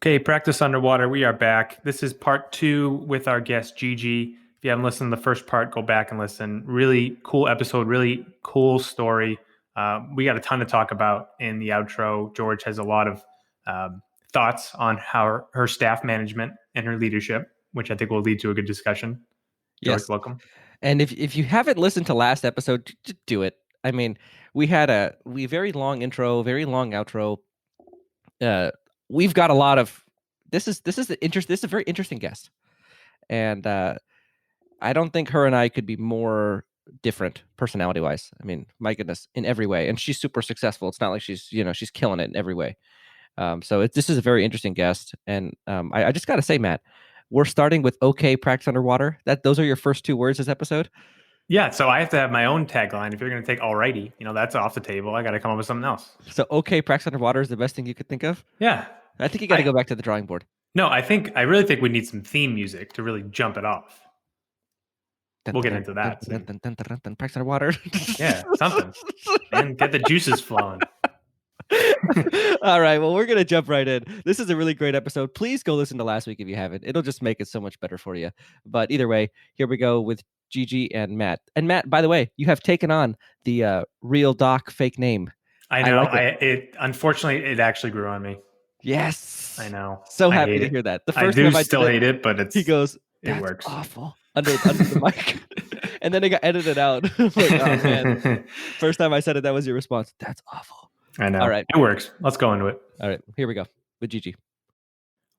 Okay, practice underwater. We are back. This is part two with our guest Gigi. If you haven't listened to the first part, go back and listen. Really cool episode, really cool story. We got a ton to talk about in the outro. George has a lot of thoughts on how her staff management and her leadership, which I think will lead to a good discussion. George, Yes. welcome. And if you haven't listened to last episode, do it. I mean, we had a very long intro, very long outro. Uh, we've got a lot of this is a very interesting guest, and I don't think her and I could be more different personality wise. I mean, my goodness, in every way, and she's super successful. It's not like she's killing it in every way. This is a very interesting guest, and I just got to say, Matt, we're starting with okay practice underwater. Those are your first two words this episode. Yeah, so I have to have my own tagline. If you're going to take alrighty, that's off the table. I got to come up with something else. So okay, practice underwater is the best thing you could think of. Yeah. I think you got to go back to the drawing board. No, I really think we need some theme music to really jump it off. We'll get into that soon. Practice underwater. Yeah, something. And get the juices flowing. All right. Well, we're going to jump right in. This is a really great episode. Please go listen to last week if you haven't. It'll just make it so much better for you. But either way, here we go with Gigi and Matt. And Matt, by the way, you have taken on the real doc fake name. I know. Unfortunately, it actually grew on me. Yes. I know. So happy to hear that. The first time I still hate it, but he goes, it works. Awful. Under the mic. And then it got edited out. Like, oh man. First time I said it, that was your response. That's awful. I know. All right. It works. Let's go into it. All right. Here we go with Gigi.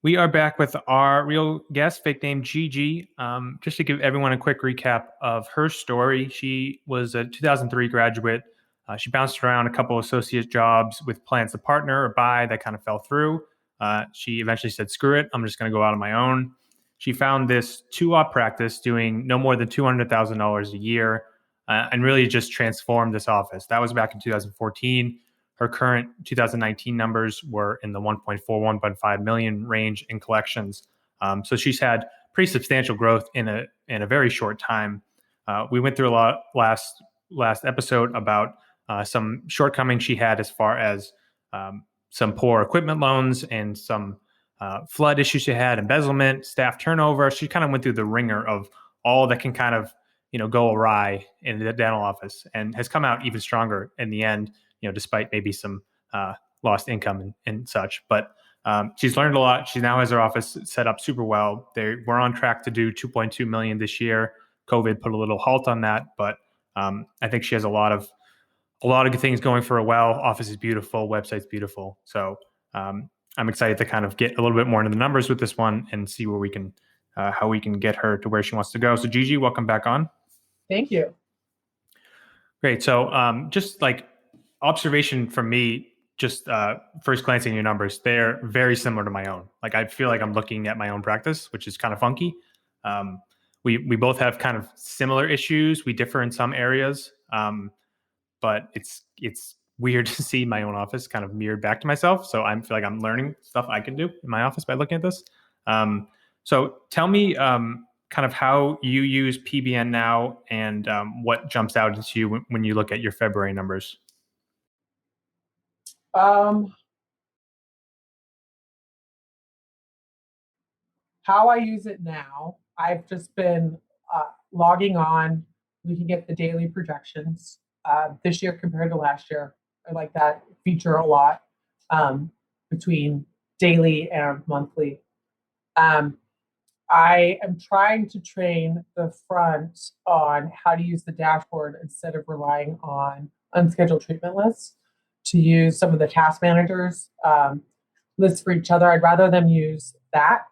We are back with our real guest, fake name Gigi. Just to give everyone a quick recap of her story, she was a 2003 graduate. She bounced around a couple of associate jobs with plans to partner or buy that kind of fell through. She eventually said, screw it, I'm just going to go out on my own. She found this 2-op practice doing no more than $200,000 a year and really just transformed this office. That was back in 2014. Her current 2019 numbers were in the 1.4, 1.5 million range in collections. So she's had pretty substantial growth in a very short time. We went through a lot last episode about some shortcomings she had as far as some poor equipment loans and some flood issues she had, embezzlement, staff turnover. She kind of went through the ringer of all that can kind of go awry in the dental office, and has come out even stronger in the end. Despite maybe some lost income and such. But she's learned a lot. She now has her office set up super well. We're on track to do 2.2 million this year. COVID put a little halt on that, but I think she has a lot of good things going for her well. Office is beautiful, website's beautiful. So I'm excited to kind of get a little bit more into the numbers with this one and see where we can, how we can get her to where she wants to go. So Gigi, welcome back on. Thank you. Great. So just like observation from me, just first glancing at your numbers, they're very similar to my own. Like I feel like I'm looking at my own practice, which is kind of funky. We both have kind of similar issues. We differ in some areas, but it's weird to see my own office kind of mirrored back to myself. So I feel like I'm learning stuff I can do in my office by looking at this. So tell me kind of how you use PBN now, and what jumps out at you when you look at your February numbers. How I use it now, I've just been logging on, looking at the daily projections this year compared to last year. I like that feature a lot, between daily and monthly. I am trying to train the front on how to use the dashboard instead of relying on unscheduled treatment lists, to use some of the task managers lists for each other. I'd rather them use that.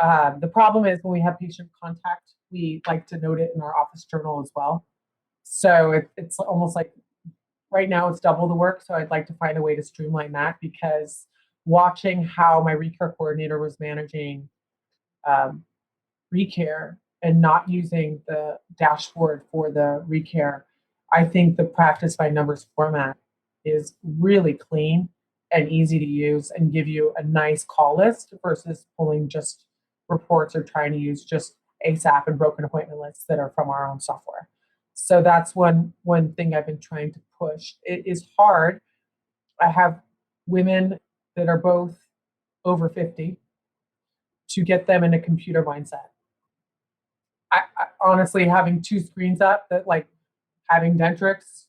The problem is when we have patient contact, we like to note it in our office journal as well. So it's almost like right now it's double the work. So I'd like to find a way to streamline that, because watching how my recare coordinator was managing recare and not using the dashboard for the recare, I think the practice by numbers format is really clean and easy to use and give you a nice call list versus pulling just reports or trying to use just ASAP and broken appointment lists that are from our own software. So that's one thing I've been trying to push. It is hard. I have women that are both over 50 to get them in a computer mindset. I honestly, having two screens up, that like having Dentrix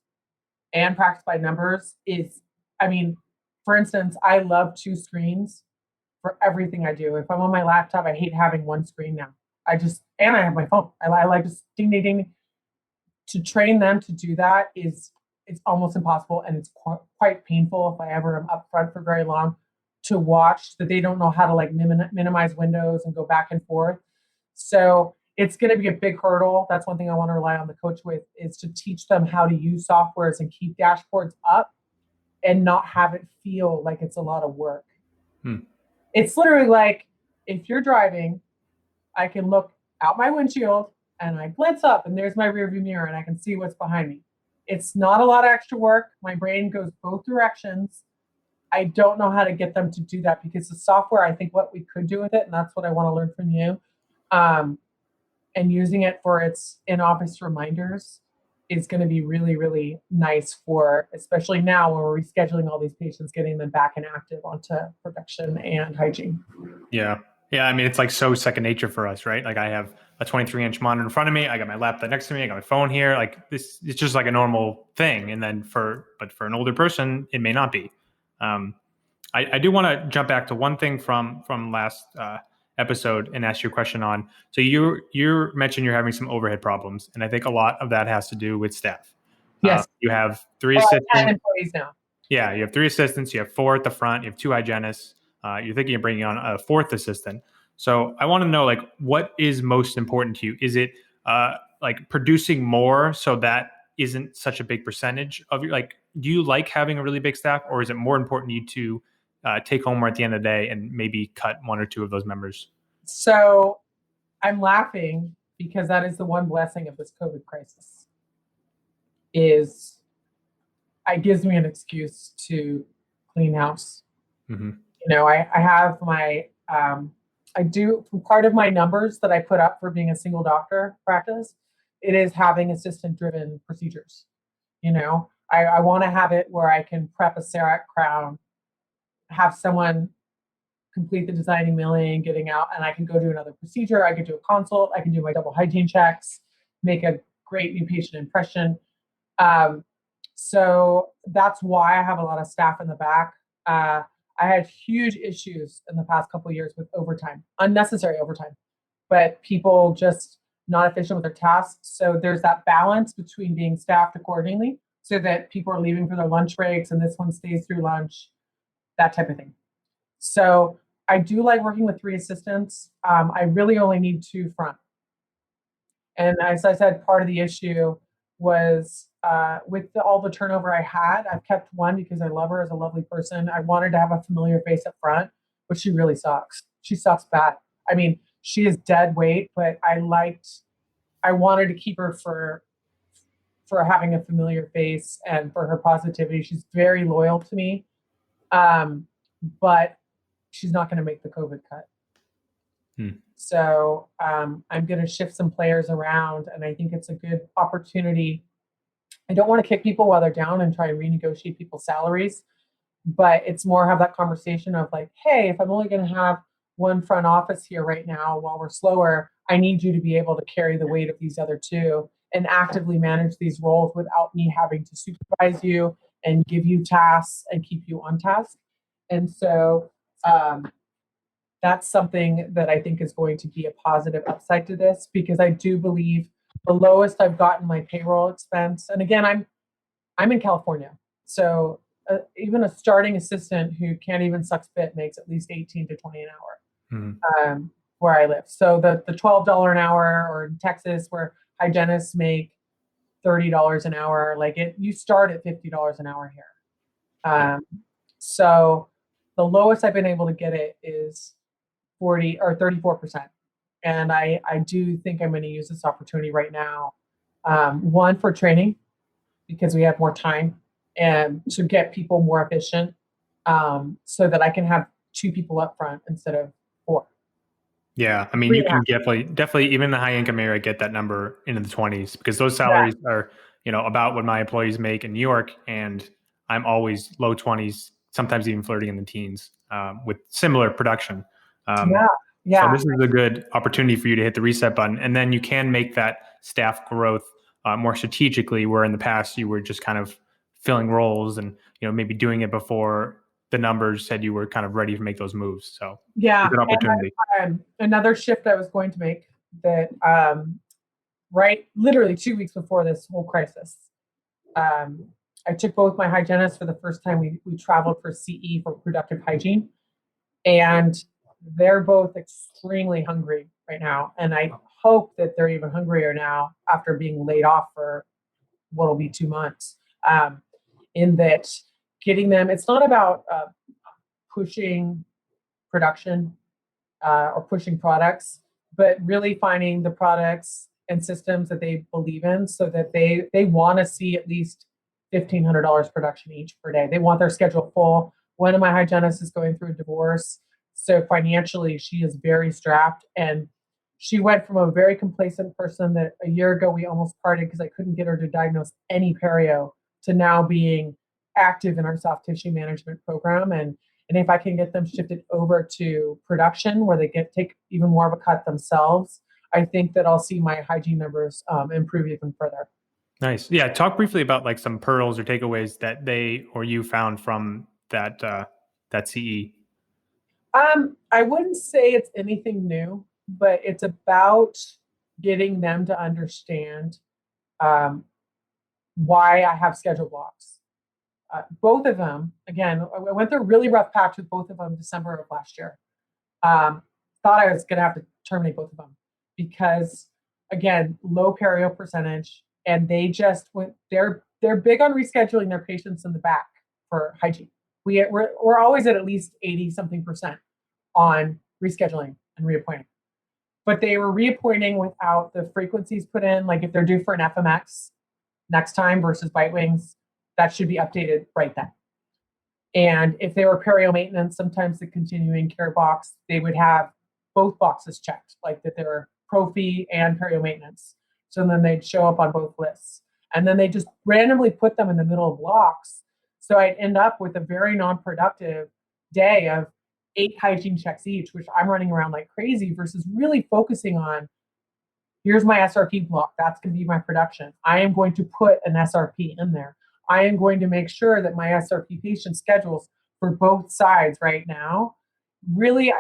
and practice by numbers is, I mean, for instance, I love two screens for everything I do. If I'm on my laptop, I hate having one screen now. And I have my phone. I like just ding, ding, ding. To train them to do that it's almost impossible, and it's quite painful if I ever am up front for very long to watch that they don't know how to like minimize windows and go back and forth. So it's going to be a big hurdle. That's one thing I want to rely on the coach with, is to teach them how to use softwares and keep dashboards up and not have it feel like it's a lot of work. It's literally like, if you're driving, I can look out my windshield and I glance up and there's my rearview mirror and I can see what's behind me. It's not a lot of extra work. My brain goes both directions. I don't know how to get them to do that, because the software, I think what we could do with it, and that's what I want to learn from you, and using it for its in-office reminders is going to be really, really nice for, especially now when we're rescheduling all these patients, getting them back and active onto production and hygiene. Yeah. Yeah. I mean, it's like so second nature for us, right? Like I have a 23-inch monitor in front of me. I got my laptop next to me. I got my phone here. Like this, it's just like a normal thing. And then for an older person, it may not be. I do want to jump back to one thing from last episode and ask you a question on. So you mentioned you're having some overhead problems, and I think a lot of that has to do with staff. Yes. You have 3 assistants. 10 employees now. Yeah, you have 3 assistants. You have 4 at the front. You have 2 hygienists. You're thinking of bringing on a 4th assistant. So I want to know, like, what is most important to you? Is it like producing more so that isn't such a big percentage of your, like, do you like having a really big staff, or is it more important to you to take home more at the end of the day and maybe cut 1 or 2 of those members? So I'm laughing because that is the one blessing of this COVID crisis, is it gives me an excuse to clean house. Mm-hmm. You know, I have my, I do, part of my numbers that I put up for being a single doctor practice, it is having assistant driven procedures. You know, I want to have it where I can prep a CEREC crown, have someone complete the designing, milling, getting out, and I can go do another procedure. I can do a consult. I can do my double hygiene checks, make a great new patient impression. So that's why I have a lot of staff in the back. I had huge issues in the past couple of years with overtime, unnecessary overtime, but people just not efficient with their tasks. So there's that balance between being staffed accordingly so that people are leaving for their lunch breaks and this one stays through lunch, that type of thing. So I do like working with 3 assistants. I really only need 2 front. And as I said, part of the issue was with all the turnover I had, I've kept 1 because I love her as a lovely person. I wanted to have a familiar face up front, but she really sucks. She sucks bad. I mean, she is dead weight, but I wanted to keep her for having a familiar face and for her positivity. She's very loyal to me, but she's not going to make the COVID cut. So I'm going to shift some players around, and I think it's a good opportunity. I don't want to kick people while they're down and try and renegotiate people's salaries, but it's more have that conversation of like, hey, if I'm only going to have 1 front office here right now while we're slower, I need you to be able to carry the weight of these other 2 and actively manage these roles without me having to supervise you and give you tasks and keep you on task. And so that's something that I think is going to be a positive upside to this, because I do believe the lowest I've gotten my payroll expense. And again, I'm in California. So even a starting assistant who can't even suck spit makes at least 18 to 20 an hour where I live. So the $12 an hour, or in Texas where hygienists make $30 an hour, like you start at $50 an hour here. So the lowest I've been able to get it is 40 or 34%. And I do think I'm going to use this opportunity right now. 1, for training, because we have more time, and to get people more efficient, so that I can have 2 people up front instead of 4. Yeah, I mean, you can definitely, even in the high income area, get that number into the 20s, because those salaries are, about what my employees make in New York, and I'm always low 20s, sometimes even flirting in the teens. with similar production. Yeah. So Yeah. this is a good opportunity for you to hit the reset button, and then you can make that staff growth more strategically. Where in the past you were just kind of filling roles and maybe doing it before the numbers said you were kind of ready to make those moves. So it's a Yeah. good opportunity. And another shift I was going to make that right literally 2 weeks before this whole crisis. I took both my hygienists for the first time. We traveled for CE for productive hygiene, and they're both extremely hungry right now. And I hope that they're even hungrier now after being laid off for what'll be 2 months. In that, getting them, it's not about pushing production or pushing products, but really finding the products and systems that they believe in, so that they want to see at least $1,500 production each per day. They want their schedule full. One of my hygienists is going through a divorce, so financially she is very strapped, and she went from a very complacent person that a year ago we almost parted because I couldn't get her to diagnose any perio, to now being active in our soft tissue management program. And if I can get them shifted over to production where they take even more of a cut themselves, I think that I'll see my hygiene numbers improve even further. Nice. Yeah. Talk briefly about like some pearls or takeaways that they or you found from that CE. I wouldn't say it's anything new, but it's about getting them to understand um, why I have schedule blocks. Both of them, again, I went through a really rough patch with both of them December of last year. Thought I was going to have to terminate both of them because, again, low perio percentage, and they just went. They're big on rescheduling their patients in the back for hygiene. We're always at least 80 something percent on rescheduling and reappointing, but they were reappointing without the frequencies put in. Like if they're due for an FMX next time versus bite wings, that should be updated right then. And if they were perio maintenance, sometimes the continuing care box, they would have both boxes checked, like that they were prophy and perio maintenance. So then they'd show up on both lists. And then they just randomly put them in the middle of blocks. So I'd end up with a very non-productive day of 8 hygiene checks each, which I'm running around like crazy versus really focusing on, here's my SRP block. That's going to be my production. I am going to put an SRP in there. I am going to make sure that my SRP patient schedules for both sides right now. Really,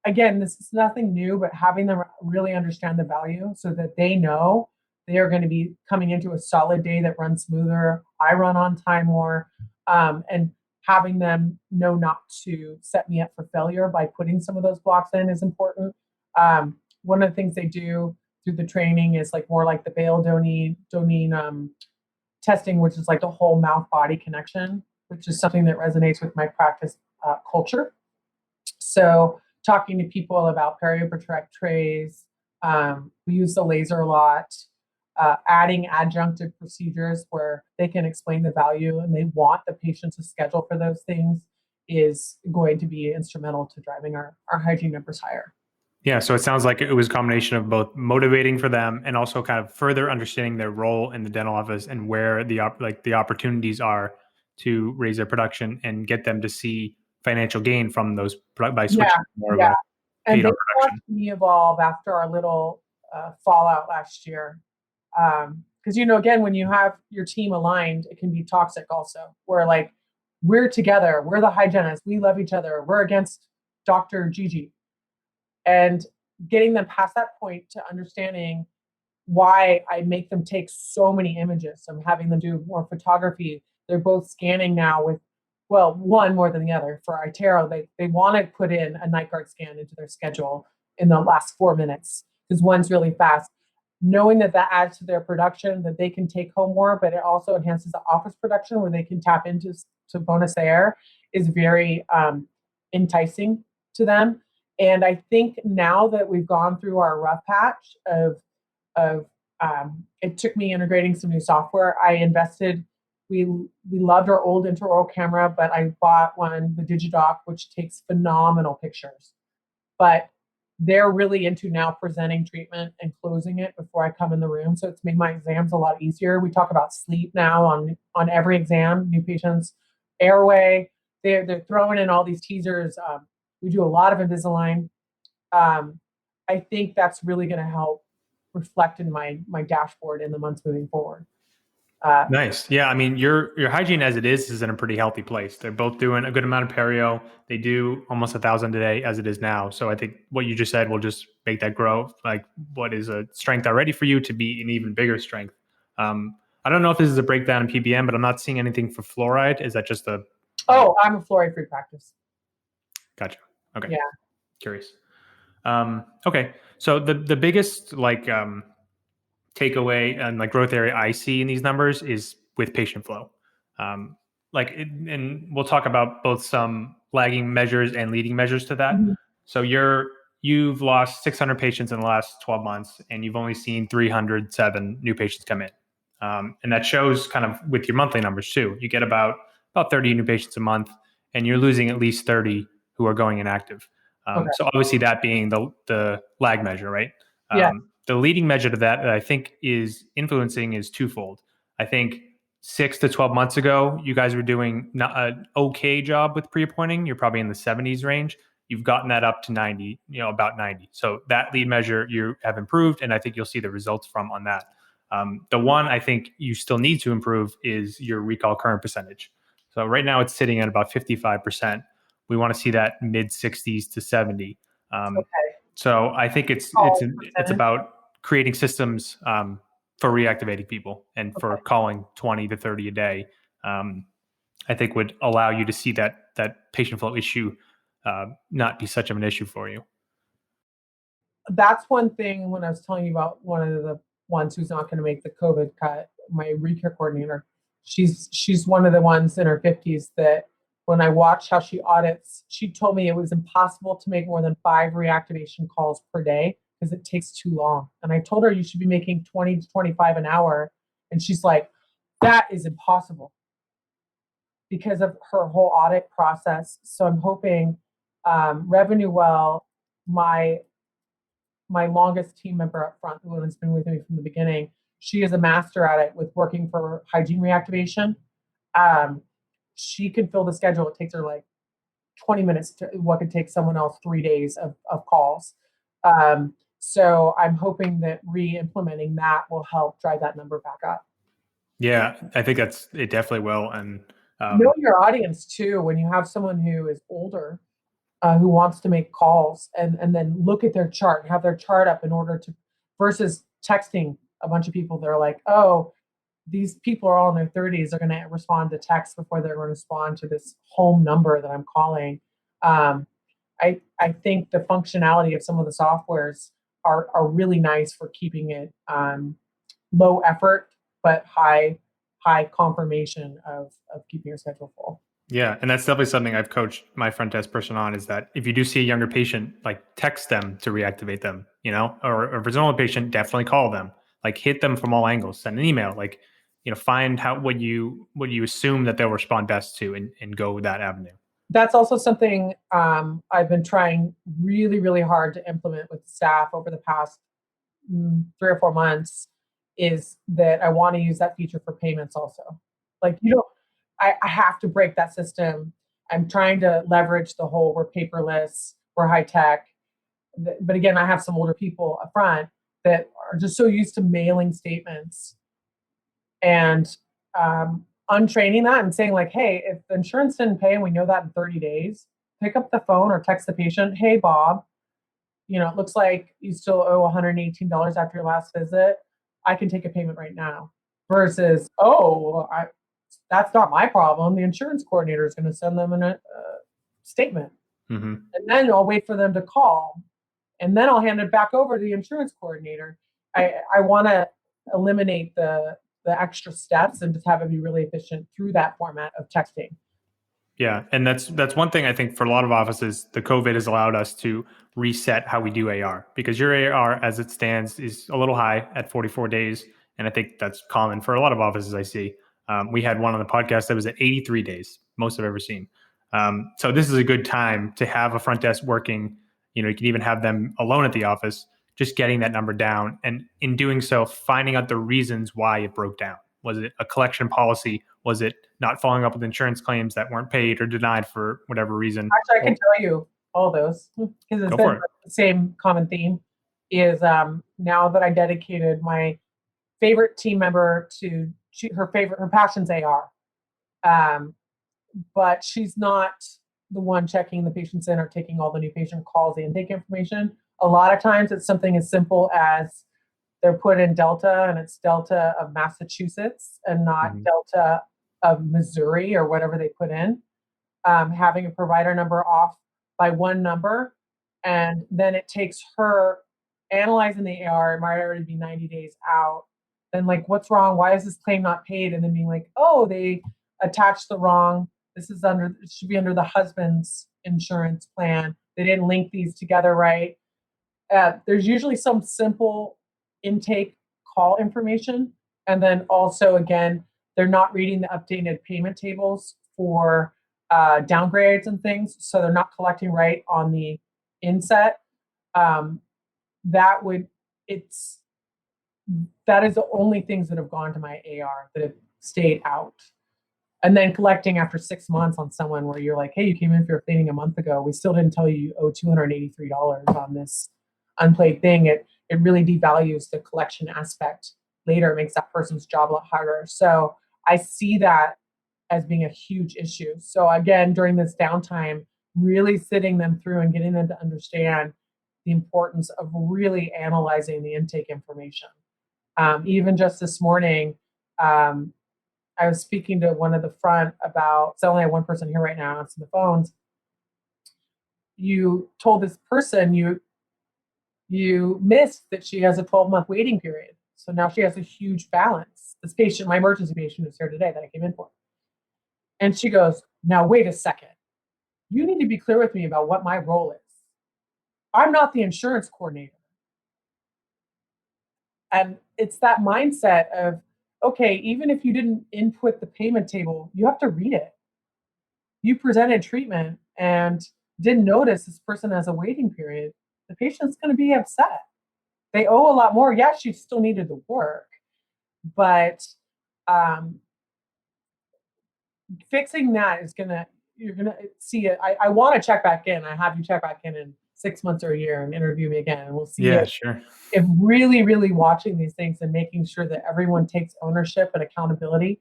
again, this is nothing new, but having them really understand the value so that they know they are going to be coming into a solid day that runs smoother. I run on time more, and having them know not to set me up for failure by putting some of those blocks in is important. One of the things they do through the training is like more like the Bale Donine testing, which is like the whole mouth body connection, which is something that resonates with my practice culture. So talking to people about perioprotect trays, we use the laser a lot, adding adjunctive procedures where they can explain the value and they want the patient to schedule for those things is going to be instrumental to driving our hygiene numbers higher. Yeah, so it sounds like it was a combination of both motivating for them and also kind of further understanding their role in the dental office and where the opportunities are to raise their production and get them to see financial gain from those by switching to more of a and paid they on production. watched me evolve after our little fallout last year. Because again, when you have your team aligned, it can be toxic also. Where like we're together, we're the hygienists, we love each other, we're against Dr. Gigi. And getting them past that point to understanding why I make them take so many images. I'm having them do more photography. They're both scanning now with, well, one more than the other. For iTero, they want to put in a night guard scan into their schedule in the last 4 minutes because one's really fast. Knowing that adds to their production, that they can take home more, but it also enhances the office production where they can tap into bonus air is very enticing to them. And I think now that we've gone through our rough patch of it took me integrating some new software. I invested. We loved our old intraoral camera, but I bought one, the DigiDoc, which takes phenomenal pictures. But they're really into now presenting treatment and closing it before I come in the room. So it's made my exams a lot easier. We talk about sleep now on every exam, new patients, airway, they're throwing in all these teasers. We do a lot of Invisalign. I think that's really going to help reflect in my dashboard in the months moving forward. Nice. Yeah. I mean, your hygiene as it is in a pretty healthy place. They're both doing a good amount of perio. They do almost 1,000 a day as it is now. So I think what you just said will just make that grow. Like what is a strength already for you to be an even bigger strength. I don't know if this is a breakdown in PBM, but I'm not seeing anything for fluoride. Is that just a? Oh, I'm a fluoride-free practice. Gotcha. Okay. Yeah. Curious. Okay. So the biggest takeaway and like growth area I see in these numbers is with patient flow. And we'll talk about both some lagging measures and leading measures to that. Mhm. So you've lost 600 patients in the last 12 months, and you've only seen 307 new patients come in. And that shows kind of with your monthly numbers too. You get about 30 new patients a month, and you're losing at least 30 who are going inactive. Okay. So obviously that being the lag measure, right? Yeah. The leading measure to that I think is influencing is twofold. I think 6 to 12 months ago, you guys were doing an okay job with pre-appointing. You're probably in the 70s range. You've gotten that up to 90, about 90. So that lead measure you have improved, and I think you'll see the results from on that. The one I think you still need to improve is your recall current percentage. So right now it's sitting at about 55%. We want to see that mid 60s to 70. Okay. So I think it's about creating systems for reactivating people and for calling 20 to 30 a day. I think would allow you to see that patient flow issue not be such of an issue for you. That's one thing when I was telling you about one of the ones who's not going to make the COVID cut, my recare coordinator. She's one of the ones in her 50s that when I watched how she audits, she told me it was impossible to make more than 5 reactivation calls per day because it takes too long. And I told her you should be making 20 to 25 an hour. And she's like, that is impossible because of her whole audit process. So I'm hoping Revenue Well, my longest team member up front, the one that's been with me from the beginning, she is a master at it with working for hygiene reactivation. She can fill the schedule. It takes her like 20 minutes to what could take someone else 3 days of calls. So I'm hoping that re-implementing that will help drive that number back up. Yeah, I think it definitely will. And know your audience too. When you have someone who is older, who wants to make calls and then look at their chart, have their chart up in order to, versus texting a bunch of people that are like, oh, these people are all in their 30s, they're going to respond to text before they're going to respond to this home number that I'm calling. I think the functionality of some of the softwares are really nice for keeping it low effort, but high confirmation of keeping your schedule full. Yeah, and that's definitely something I've coached my front desk person on is that if you do see a younger patient, like text them to reactivate them, or if it's an older patient, definitely call them, like hit them from all angles, send an email, like, find what you assume that they'll respond best to and go with that avenue. That's also something I've been trying really, really hard to implement with staff over the past 3 or 4 months is that I want to use that feature for payments also. Like, I have to break that system. I'm trying to leverage the whole we're paperless, we're high tech. But again, I have some older people up front that are just so used to mailing statements and untraining that and saying like, hey, if the insurance didn't pay and we know that in 30 days, pick up the phone or text the patient, hey, Bob, it looks like you still owe $118 after your last visit. I can take a payment right now. Versus, that's not my problem. The insurance coordinator is going to send them a statement. Mm-hmm. And then I'll wait for them to call. And then I'll hand it back over to the insurance coordinator. I want to eliminate the extra steps and just have it be really efficient through that format of texting. Yeah, and that's one thing I think for a lot of offices, the COVID has allowed us to reset how we do AR because your AR as it stands is a little high at 44 days. And I think that's common for a lot of offices I see. We had one on the podcast that was at 83 days, most I've ever seen. So this is a good time to have a front desk working. You can even have them alone at the office, just getting that number down. And in doing so, finding out the reasons why it broke down. Was it a collection policy? Was it not following up with insurance claims that weren't paid or denied for whatever reason? Actually, I can tell you all those because it's Go been for it. the same common theme. Is now that I dedicated my favorite team member to her passion's AR, but she's not the one checking the patients in or taking all the new patient calls, the intake information. A lot of times, it's something as simple as they're put in Delta and it's Delta of Massachusetts and not Delta of Missouri or whatever they put in. Having a provider number off by one number, and then it takes her analyzing the AR. It might already be 90 days out. Then, like, what's wrong? Why is this claim not paid? And then being like, oh, they attached the wrong. It should be under the husband's insurance plan. They didn't link these together right. There's usually some simple intake call information. And then also, again, they're not reading the updated payment tables for downgrades and things. So they're not collecting right on the inset. That is the only things that have gone to my AR that have stayed out. And then collecting after 6 months on someone where you're like, hey, you came in for your cleaning a month ago. We still didn't tell you owe $283 on this unplayed thing. It really devalues the collection aspect later. It makes that person's job a lot harder. So I see that as being a huge issue. So again, during this downtime, really sitting them through and getting them to understand the importance of really analyzing the intake information. Even just this morning, I was speaking to one of the front about, so I only have one person here right now, answering the phones. You told this person you missed that she has a 12-month waiting period. So now she has a huge balance. This patient, my emergency patient who's here today that I came in for. And she goes, now wait a second. You need to be clear with me about what my role is. I'm not the insurance coordinator. And it's that mindset of, okay, even if you didn't input the payment table, you have to read it. You presented treatment and didn't notice this person has a waiting period. The patient's going to be upset. They owe a lot more. Yeah, she still needed the work, but fixing that is you're gonna see it. I want to check back in. I have you check back in 6 months or a year and interview me again, and we'll see. Yeah, sure. If really, really watching these things and making sure that everyone takes ownership and accountability.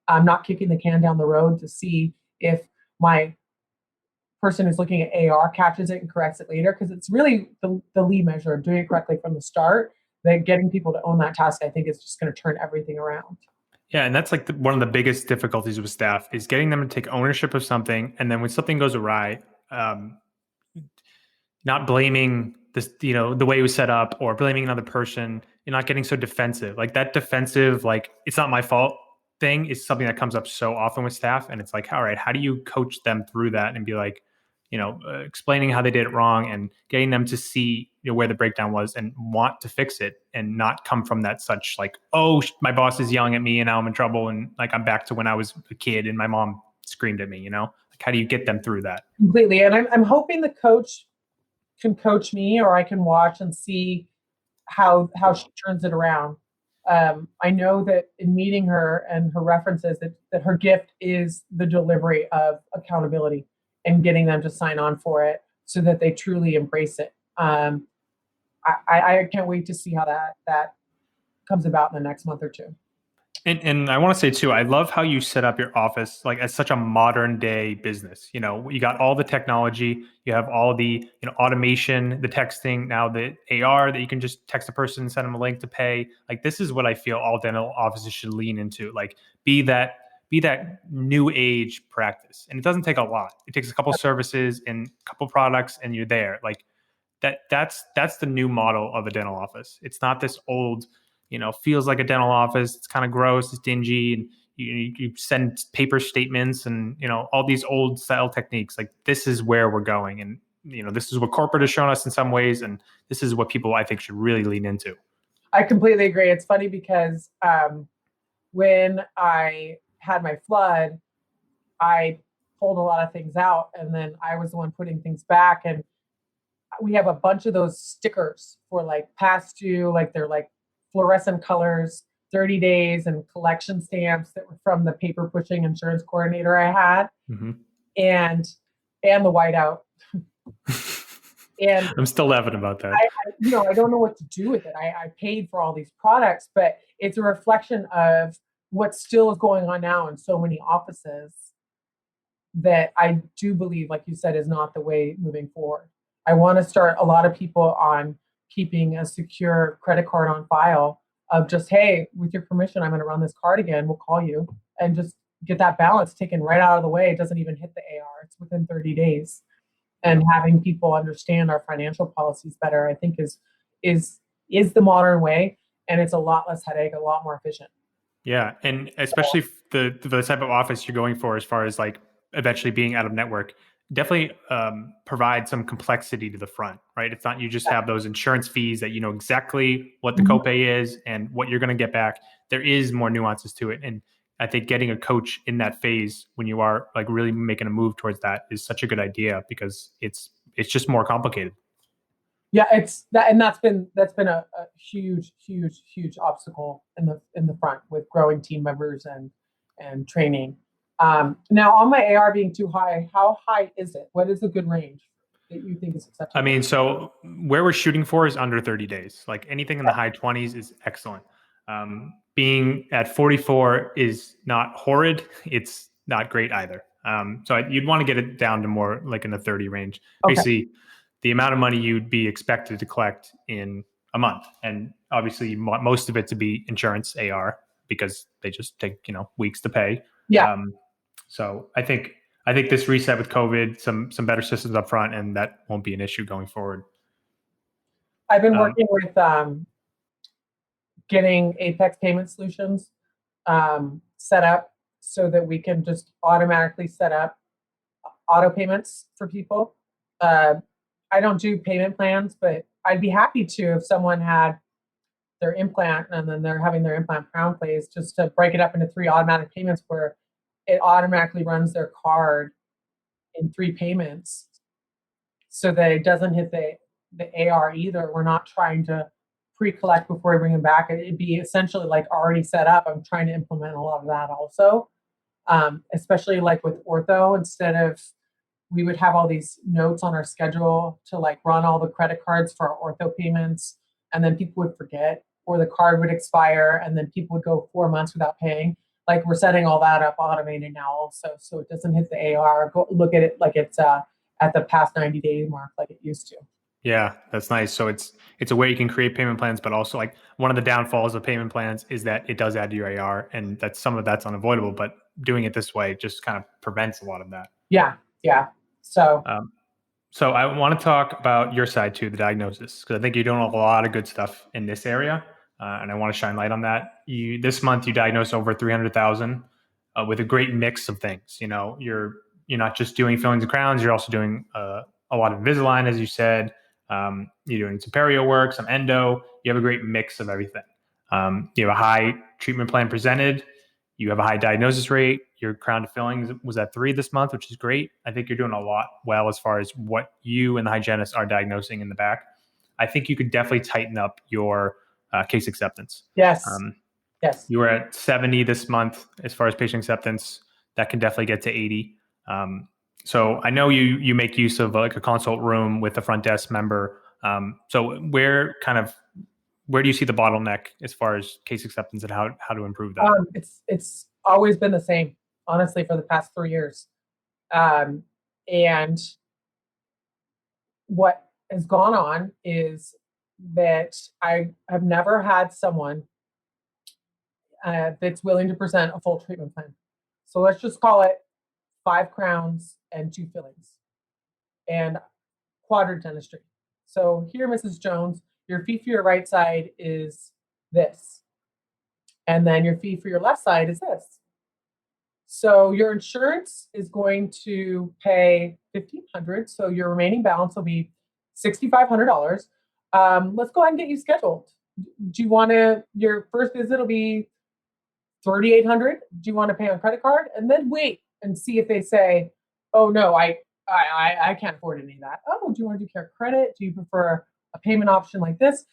I'm not kicking the can down the road to see if my person who's looking at AR catches it and corrects it later, because it's really the lead measure of doing it correctly from the start. That getting people to own that task, I think, is just going to turn everything around. Yeah, and that's like one of the biggest difficulties with staff is getting them to take ownership of something, and then when something goes awry, not blaming this, the way it was set up, or blaming another person, and not getting so defensive. Like that defensive, like it's not my fault thing is something that comes up so often with staff, and it's like, all right, how do you coach them through that and be like, explaining how they did it wrong and getting them to see where the breakdown was and want to fix it and not come from that such like, oh, my boss is yelling at me and now I'm in trouble and like I'm back to when I was a kid and my mom screamed at me. Like how do you get them through that? Completely. And I'm hoping the coach can coach me, or I can watch and see how she turns it around. I know that in meeting her and her references that her gift is the delivery of accountability and getting them to sign on for it so that they truly embrace it. I can't wait to see how that comes about in the next month or two. And I want to say too, I love how you set up your office like as such a modern day business. You got all the technology, you have all the automation, the texting, now the AR that you can just text a person and send them a link to pay. Like this is what I feel all dental offices should lean into. Like be that new age practice. And it doesn't take a lot. It takes a couple services and a couple products and you're there. Like that's the new model of a dental office. It's not this old, feels like a dental office. It's kind of gross, it's dingy, and you send paper statements and all these old style techniques. Like this is where we're going, and this is what corporate has shown us in some ways, and this is what people I think should really lean into. I completely agree. It's funny because when I had my flood, I pulled a lot of things out, and then I was the one putting things back. And we have a bunch of those stickers for like past due, like they're like fluorescent colors. 30 days and collection stamps that were from the paper pushing insurance coordinator I had, Mm-hmm. and the whiteout. And I'm still laughing about that. I don't know what to do with it. I paid for all these products, but it's a reflection of what still is going on now in so many offices that I do believe, like you said, is not the way moving forward. I want to start a lot of people on keeping a secure credit card on file of just, hey, with your permission, I'm going to run this card again. We'll call you and just get that balance taken right out of the way. It doesn't even hit the AR. It's within 30 days. And having people understand our financial policies better, I think is the modern way, and it's a lot less headache, a lot more efficient. Yeah, and especially the type of office you're going for, as far as like eventually being out of network, definitely provide some complexity to the front, right? It's not you just have those insurance fees that you know exactly what the copay is and what you're going to get back. There is more nuances to it, and I think getting a coach in that phase when you are like really making a move towards that is such a good idea, because it's just more complicated. Yeah, it's that, and that's been a huge obstacle in the front with growing team members and training. Now, on my AR being too high, how high is it? What is a good range that you think is acceptable? I mean, so where we're shooting for is under 30 days. Like anything in the high 20s is excellent. Being at 44 is not horrid. It's not great either. So you'd want to get it down to more like in the 30 range. Okay. Basically, the amount of money you'd be expected to collect in a month. And obviously, you want most of it to be insurance AR, because they just take, weeks to pay. Yeah. So I think this reset with COVID, some better systems up front, and that won't be an issue going forward. I've been working with getting Apex Payment Solutions set up so that we can just automatically set up auto payments for people. I don't do payment plans, but I'd be happy to if someone had their implant and then they're having their implant crown placed, just to break it up into 3 automatic payments where it automatically runs their card in 3 payments so that it doesn't hit the AR either. We're not trying to pre-collect before we bring them back. It'd be essentially like already set up. I'm trying to implement a lot of that also, especially like with ortho. Instead of, we would have all these notes on our schedule to like run all the credit cards for our ortho payments, and then people would forget, or the card would expire and then people would go 4 months without paying. Like, we're setting all that up automated now also, so it doesn't hit the AR. Go look at it like it's at the past 90-day mark like it used to. Yeah, that's nice. So it's a way you can create payment plans, but also like one of the downfalls of payment plans is that it does add to your AR, and that's some of that's unavoidable. But doing it this way just kind of prevents a lot of that. Yeah. So I want to talk about your side too, the diagnosis, because I think you're doing a lot of good stuff in this area, and I want to shine light on that. This month you diagnosed over 300,000 with a great mix of things. You're not just doing fillings and crowns; you're also doing a lot of Invisalign, as you said. You're doing some perio work, some endo. You have a great mix of everything. You have a high treatment plan presented. You have a high diagnosis rate. Your crown to fillings was at 3 this month, which is great. I think you're doing a lot well as far as what you and the hygienist are diagnosing in the back. I think you could definitely tighten up your case acceptance. yes. Yes. You were at 70 this month as far as patient acceptance. That can definitely get to 80. So I know you make use of like a consult room with a front desk member. So where do you see the bottleneck as far as case acceptance and how to improve that? It's always been the same, honestly, for the past 3 years. And what has gone on is that I have never had someone that's willing to present a full treatment plan. So let's just call it 5 crowns and 2 fillings and quadrant dentistry. So here, Mrs. Jones, your fee for your right side is this. And then your fee for your left side is this. So your insurance is going to pay $1,500. So your remaining balance will be $6,500. Let's go ahead and get you scheduled. Do you want to, your first visit will be $3,800. Do you want to pay on credit card? And then wait and see if they say, oh no, I can't afford any of that. Oh, do you want to do care credit? Do you prefer a payment option like this?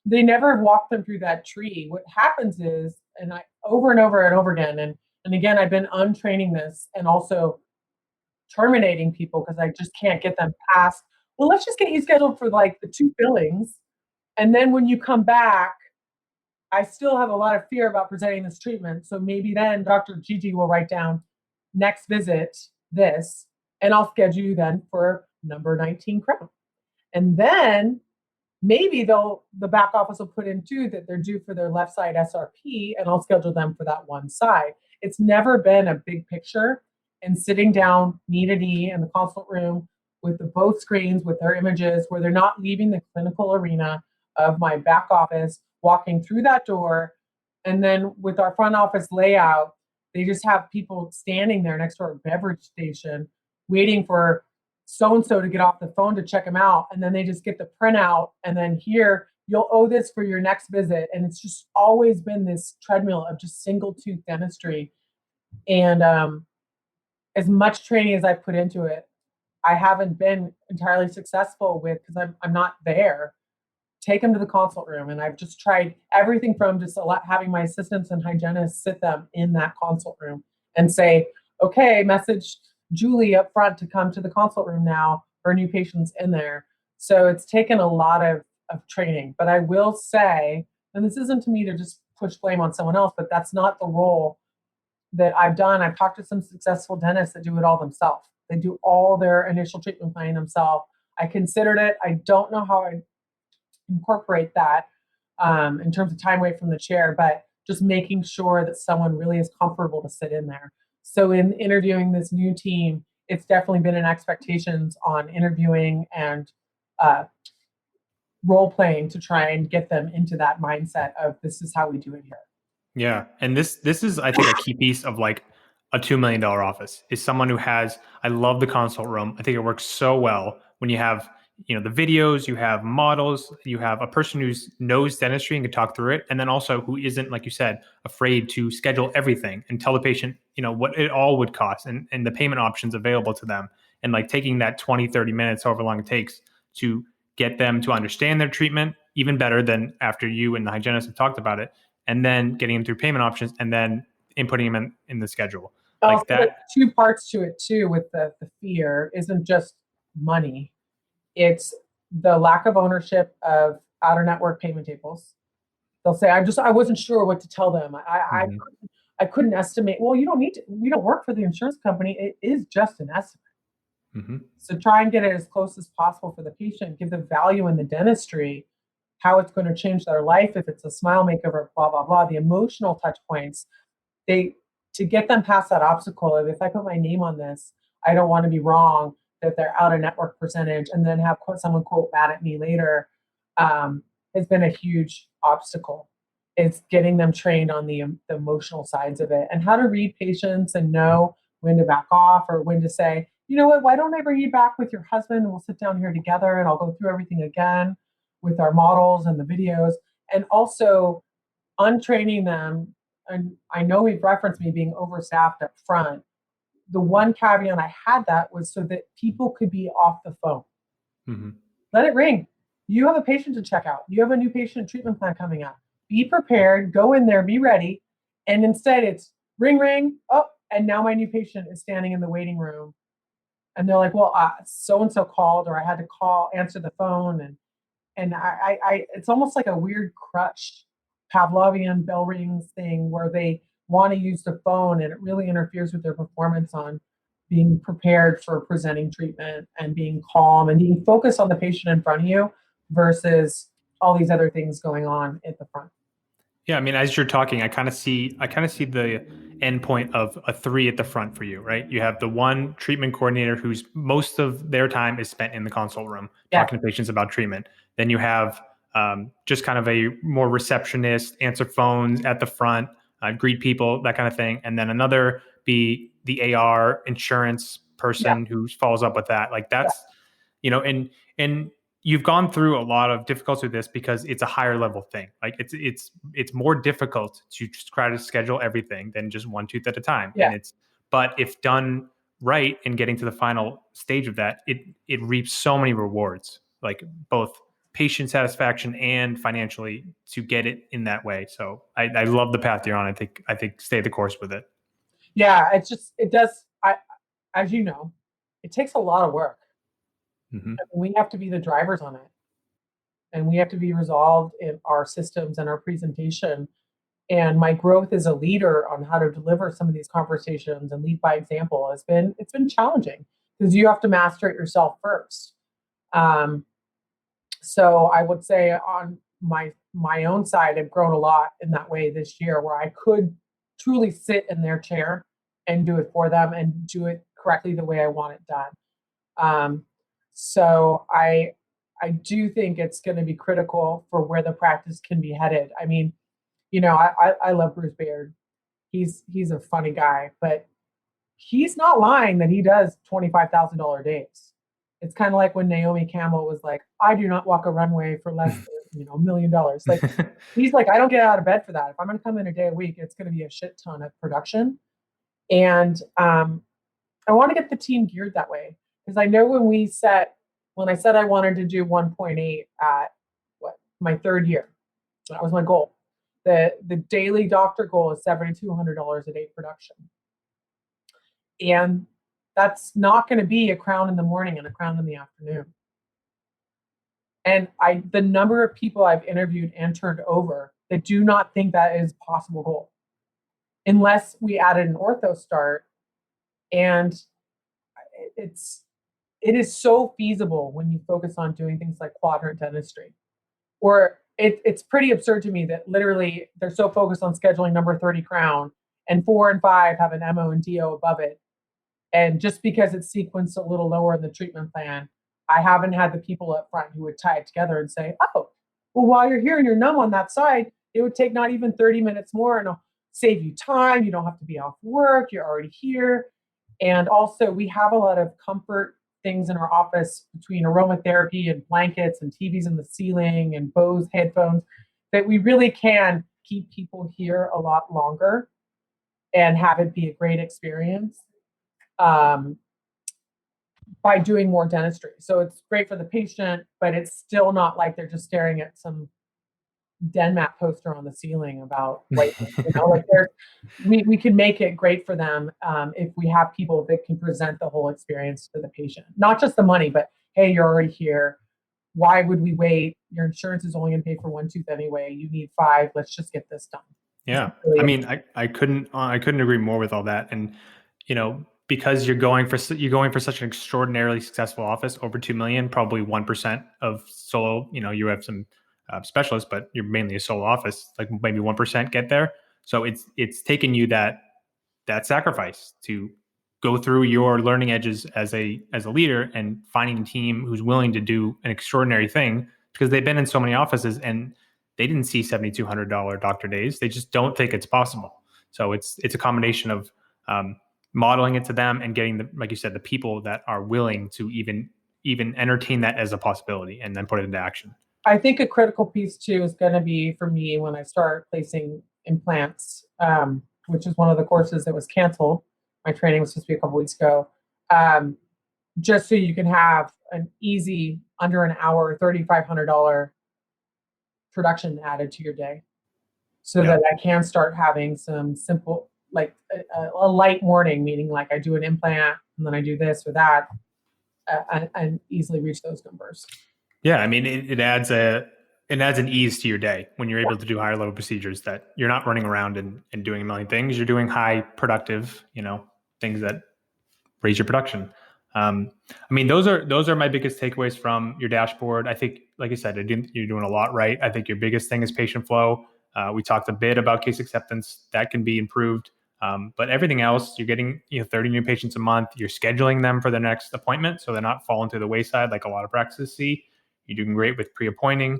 they never walk them through that tree. What happens is, and I over and over and over again, and again, I've been untraining this and also terminating people because I just can't get them past. Well, let's just get you scheduled for like the two fillings, and then when you come back, I still have a lot of fear about presenting this treatment. So maybe then Dr. Gigi will write down next visit this, and I'll schedule you then for number 19 crown. And then maybe the back office will put in too that they're due for their left side SRP, and I'll schedule them for that one side. It's never been a big picture, and sitting down knee to knee in the consult room with the both screens with their images where they're not leaving the clinical arena of my back office, walking through that door. And then with our front office layout, they just have people standing there next to our beverage station waiting for so and so to get off the phone to check them out, and then they just get the printout, and then here you'll owe this for your next visit. And it's just always been this treadmill of just single tooth dentistry. And as much training as I put into it, I haven't been entirely successful with, because I'm not there. Take them to the consult room, and I've just tried everything from just having my assistants and hygienists sit them in that consult room and say, okay, message Julie up front to come to the consult room now. Her new patient's in there. So it's taken a lot of training. But I will say, and this isn't to me to just push blame on someone else, but that's not the role that I've done. I've talked to some successful dentists that do it all themselves. They do all their initial treatment planning themselves. I considered it. I don't know how I incorporate that in terms of time away from the chair, but just making sure that someone really is comfortable to sit in there. So in interviewing this new team, it's definitely been an expectations on interviewing and role playing to try and get them into that mindset of this is how we do it here. Yeah. And this is, I think, a key piece of like a $2 million office is someone who has, I love the consult room. I think it works so well when you have, the videos, you have models, you have a person who knows dentistry and can talk through it. And then also who isn't, like you said, afraid to schedule everything and tell the patient, what it all would cost and the payment options available to them. And like taking that 20, 30 minutes, however long it takes to get them to understand their treatment even better than after you and the hygienist have talked about it. And then getting them through payment options and then inputting them in the schedule. Also, Like that. Two parts to it too with the fear isn't just money. It's the lack of ownership of outer network payment tables. They'll say, I wasn't sure what to tell them. I couldn't estimate. Well, you don't need to, we don't work for the insurance company. It is just an estimate. Mm-hmm. So try and get it as close as possible for the patient, give the value in the dentistry, how it's going to change their life, if it's a smile makeover, blah, blah, blah, the emotional touch points. To get them past that obstacle of, if I put my name on this, I don't want to be wrong that they're out of network percentage and then have someone quote mad at me later, has been a huge obstacle. It's getting them trained on the emotional sides of it and how to read patients and know when to back off or when to say, you know what, why don't I bring you back with your husband and we'll sit down here together and I'll go through everything again with our models and the videos, and also untraining them. And I know we've referenced me being overstaffed up front. The one caveat I had that was so that people could be off the phone. Mm-hmm. Let it ring. You have a patient to check out. You have a new patient treatment plan coming up. Be prepared, go in there, be ready. And instead it's ring, ring. Oh, and now my new patient is standing in the waiting room. And they're like, well, so-and-so called, or I had to answer the phone. And I it's almost like a weird crush, Pavlovian bell rings thing where they want to use the phone and it really interferes with their performance on being prepared for presenting treatment and being calm and being focused on the patient in front of you versus all these other things going on at the front. Yeah, I mean, as you're talking, I kind of see the end point of a 3 at the front for you, right? You have the one treatment coordinator whose most of their time is spent in the consult room talking to patients about treatment. Then you have just kind of a more receptionist, answer phones at the front, greet people, that kind of thing. And then another be the AR insurance person who follows up with that. Like that's, and you've gone through a lot of difficulty with this because it's a higher level thing. Like it's more difficult to just try to schedule everything than just one tooth at a time. Yeah. And but if done right and getting to the final stage of that, it reaps so many rewards, like both patient satisfaction and financially to get it in that way. So I love the path you're on. I think stay the course with it. Yeah, it does. As you know, it takes a lot of work. Mm-hmm. And we have to be the drivers on it, and we have to be resolved in our systems and our presentation. And my growth as a leader on how to deliver some of these conversations and lead by example it's been challenging because you have to master it yourself first. Um, so I would say on my own side, I've grown a lot in that way this year, where I could truly sit in their chair and do it for them and do it correctly the way I want it done. Um, so I do think it's going to be critical for where the practice can be headed. I mean, I love Bruce Baird. He's a funny guy, but he's not lying that he does $25,000 days. It's kind of like when Naomi Campbell was like, "I do not walk a runway for less than $1 million." Like he's like, "I don't get out of bed for that. If I'm going to come in a day a week, it's going to be a shit ton of production." And I want to get the team geared that way because I know when I said I wanted to do 1.8 at my third year, that was my goal. The daily doctor goal is $7,200 a day production. And that's not going to be a crown in the morning and a crown in the afternoon. And the number of people I've interviewed and turned over that do not think that is a possible goal, unless we added an ortho start. And it is so feasible when you focus on doing things like quadrant dentistry. Or it's pretty absurd to me that literally they're so focused on scheduling number 30 crown and 4 and 5 have an MO and DO above it. And just because it's sequenced a little lower in the treatment plan, I haven't had the people up front who would tie it together and say, "Oh, well, while you're here and you're numb on that side, it would take not even 30 minutes more and it'll save you time. You don't have to be off work. You're already here." And also, we have a lot of comfort things in our office between aromatherapy and blankets and TVs in the ceiling and Bose headphones that we really can keep people here a lot longer and have it be a great experience by doing more dentistry. So it's great for the patient, but it's still not like they're just staring at some DenMat poster on the ceiling about like we can make it great for them if we have people that can present the whole experience to the patient, not just the money, but hey, you're already here. Why would we wait? Your insurance is only going to pay for one tooth anyway. You need 5. Let's just get this done. Yeah, really, I mean, I couldn't agree more with all that, and because you're going for such an extraordinarily successful office, over 2 million, probably 1% of solo. You have some specialists, but you're mainly a solo office. Like maybe 1% get there. So it's taken you that sacrifice to go through your learning edges as a leader and finding a team who's willing to do an extraordinary thing because they've been in so many offices and they didn't see $7,200 doctor days. They just don't think it's possible. So it's a combination of modeling it to them and getting like you said, the people that are willing to even entertain that as a possibility and then put it into action. I think a critical piece too is going to be for me when I start placing implants, which is one of the courses that was canceled. My training was supposed to be a couple weeks ago. Just so you can have an easy under an hour, $3,500 production added to your day, so that I can start having some simple, like a light morning, meaning like I do an implant and then I do this or that, and easily reach those numbers. Yeah, I mean, it adds an ease to your day when you're able to do higher level procedures that you're not running around and doing a million things. You're doing high productive, things that raise your production. I mean, those are my biggest takeaways from your dashboard. I think, like I said, you're doing a lot right. I think your biggest thing is patient flow. We talked a bit about case acceptance. That can be improved. But everything else, you're getting 30 new patients a month. You're scheduling them for the next appointment, so they're not falling to the wayside like a lot of practices see. You're doing great with pre-appointing.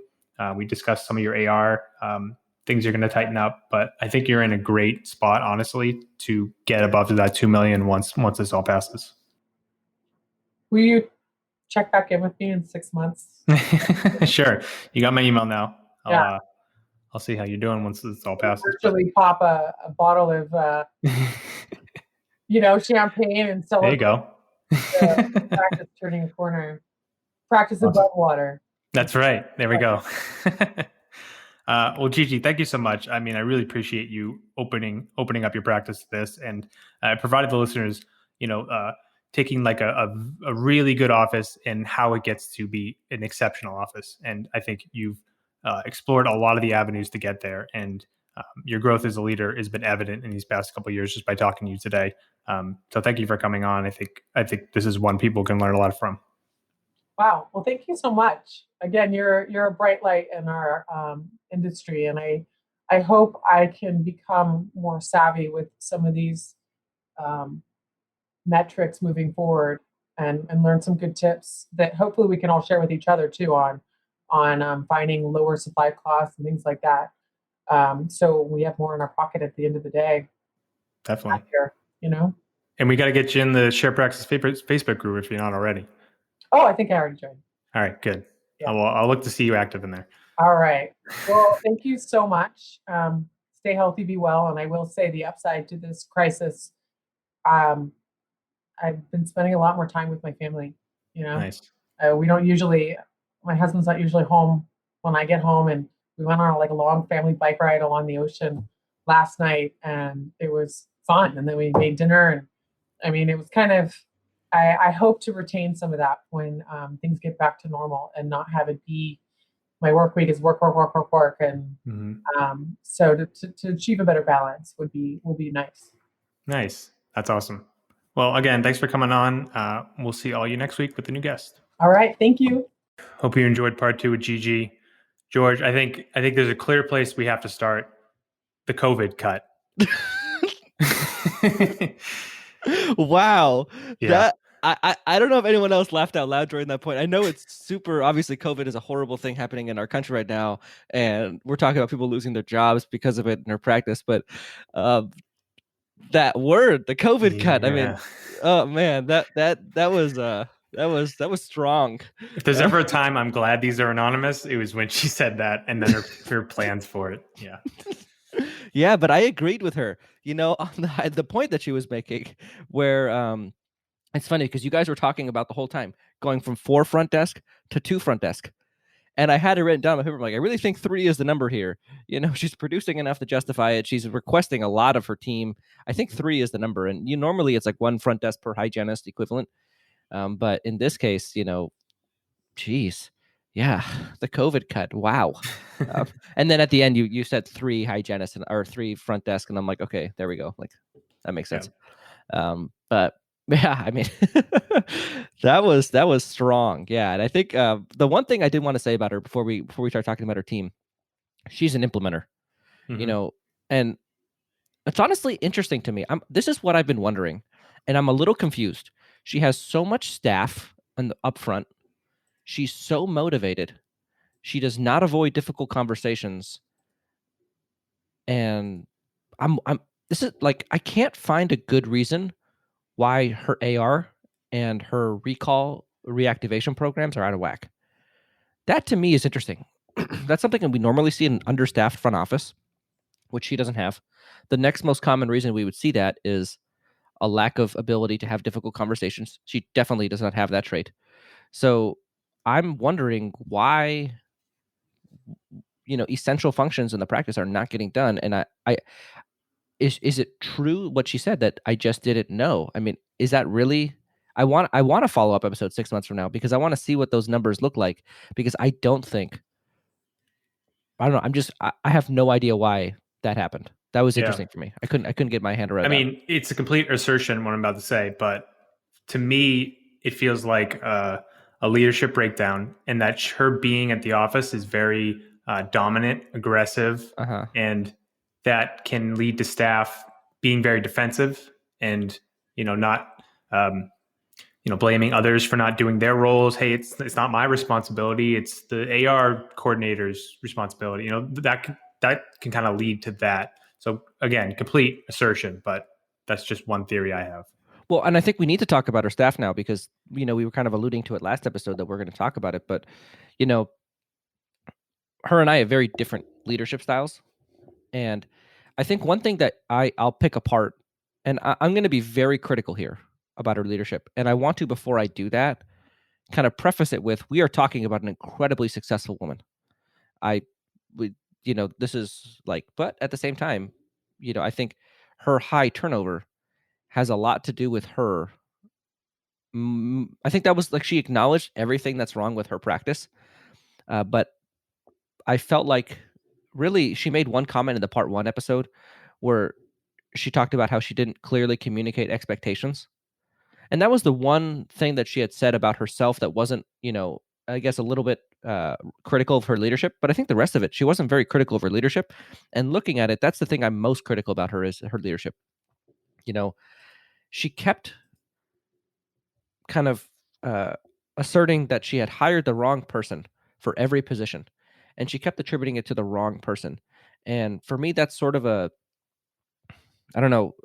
We discussed some of your AR things you're going to tighten up, but I think you're in a great spot, honestly, to get above to that 2 million once this all passes. Will you check back in with me in 6 months? Sure. You got my email now. Yeah. I'll see how you're doing once this all passes. Virtually pop a bottle of, champagne and celebrate. There you go. Practice turning a corner. Practice above water. That's right. There we go. Well, Gigi, thank you so much. I mean, I really appreciate you opening up your practice to this, and provided the listeners, you know, taking like a really good office and how it gets to be an exceptional office. And I think you've explored a lot of the avenues to get there, and your growth as a leader has been evident in these past couple of years just by talking to you today. So thank you for coming on. I think this is one people can learn a lot from. Wow. Well, thank you so much. Again, you're a bright light in our industry, and I hope I can become more savvy with some of these um, metrics moving forward, and learn some good tips that hopefully we can all share with each other too on finding lower supply costs and things like that. So we have more in our pocket at the end of the day. Definitely. Here, you know. And we got to get you in the Share Praxis Facebook group if you're not already. Oh, I think I already joined. All right, good. Yeah. I'll look to see you active in there. All right. Well, thank you so much. Stay healthy, be well. And I will say the upside to this crisis, um, I've been spending a lot more time with my family. You know, Nice. we don't usually, my husband's not usually home when I get home. And we went on like a long family bike ride along the ocean last night, and it was fun. And then we made dinner. And I mean, it was kind of, I hope to retain some of that when things get back to normal, and not have it be my work week is work, work, work, work, work. And so to achieve a better balance will be nice. Nice. That's awesome. Well, again, thanks for coming on. We'll see all you next week with the new guest. All right. Thank you. Hope you enjoyed part 2 with Gigi. George, I think there's a clear place we have to start: the COVID cut. Wow. Yeah. I don't know if anyone else laughed out loud during that point. I know it's super, obviously COVID is a horrible thing happening in our country right now, and we're talking about people losing their jobs because of it in their practice, but that word, the COVID cut, I mean, oh man, that was strong. If there's ever a time I'm glad these are anonymous, it was when she said that, and then her plans for it. Yeah. Yeah, but I agreed with her, you know, on the point that she was making, where it's funny because you guys were talking about the whole time going from 4 front desk to 2 front desk. And I had it written down on my paper. I'm like, I really think 3 is the number here. You know, she's producing enough to justify it. She's requesting a lot of her team. I think 3 is the number. And normally it's like 1 front desk per hygienist equivalent. But in this case, you know, geez, yeah, the COVID cut. Wow. And then at the end, you said 3 hygienists or 3 front desk, and I'm like, okay, there we go. Like that makes sense. Yeah. But yeah, I mean, that was strong. Yeah, and I think the one thing I did want to say about her before we start talking about her team, she's an implementer. You know, and it's honestly interesting to me. This is what I've been wondering, and I'm a little confused. She has so much staff in the upfront. She's so motivated. She does not avoid difficult conversations, and I'm this is like I can't find a good reason why her AR and her recall reactivation programs are out of whack. That to me is interesting. That's something that we normally see in an understaffed front office, which she doesn't have. The next most common reason we would see that is a lack of ability to have difficult conversations. She definitely does not have that trait. So I'm wondering why, you know, essential functions in the practice are not getting done. And I is it true what she said that I just didn't know? I mean, is that really? I want to follow up episode 6 months from now because I want to see what those numbers look like, because I don't know. I have no idea why that happened. That was interesting for me. I couldn't get my hand around. I mean, it's a complete assertion what I'm about to say, but to me, it feels like a leadership breakdown, and that her being at the office is very dominant, aggressive, and that can lead to staff being very defensive and, you know, not, blaming others for not doing their roles. Hey, it's not my responsibility. It's the AR coordinator's responsibility. You know, that can kind of lead to that. So again, complete assertion, but that's just one theory I have. Well, and I think we need to talk about her staff now because, you know, we were kind of alluding to it last episode that we're going to talk about it, but, you know, her and I have very different leadership styles. And I think one thing that I'll pick apart, and I'm going to be very critical here about her leadership. And I want to, before I do that, kind of preface it with, we are talking about an incredibly successful woman. This is like, but at the same time, I think her high turnover has a lot to do with her. I think that was like, she acknowledged everything that's wrong with her practice, but I felt like, really, she made one comment in the part 1 episode where she talked about how she didn't clearly communicate expectations. And that was the one thing that she had said about herself that wasn't, I guess, a little bit critical of her leadership. But I think the rest of it, she wasn't very critical of her leadership. And looking at it, that's the thing I'm most critical about her, is her leadership. She kept kind of asserting that she had hired the wrong person for every position, and she kept attributing it to the wrong person. And for me, that's sort of I don't know.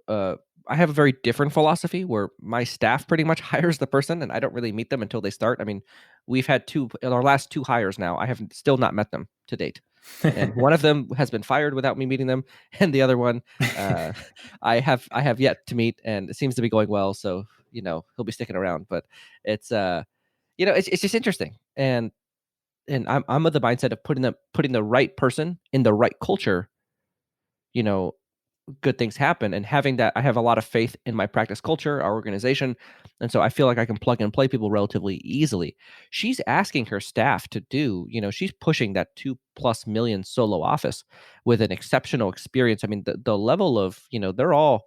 I have a very different philosophy where my staff pretty much hires the person, and I don't really meet them until they start. I mean, we've had our last 2 hires now. I have still not met them to date, and one of them has been fired without me meeting them, and the other one, I have yet to meet, and it seems to be going well. So he'll be sticking around. But it's it's just interesting, and I'm of the mindset of putting the right person in the right culture. Good things happen, and having that, I have a lot of faith in my practice culture, our organization, and so I feel like I can plug and play people relatively easily. She's asking her staff to do, she's pushing that 2+ million solo office with an exceptional experience. I mean, the level of, they're all,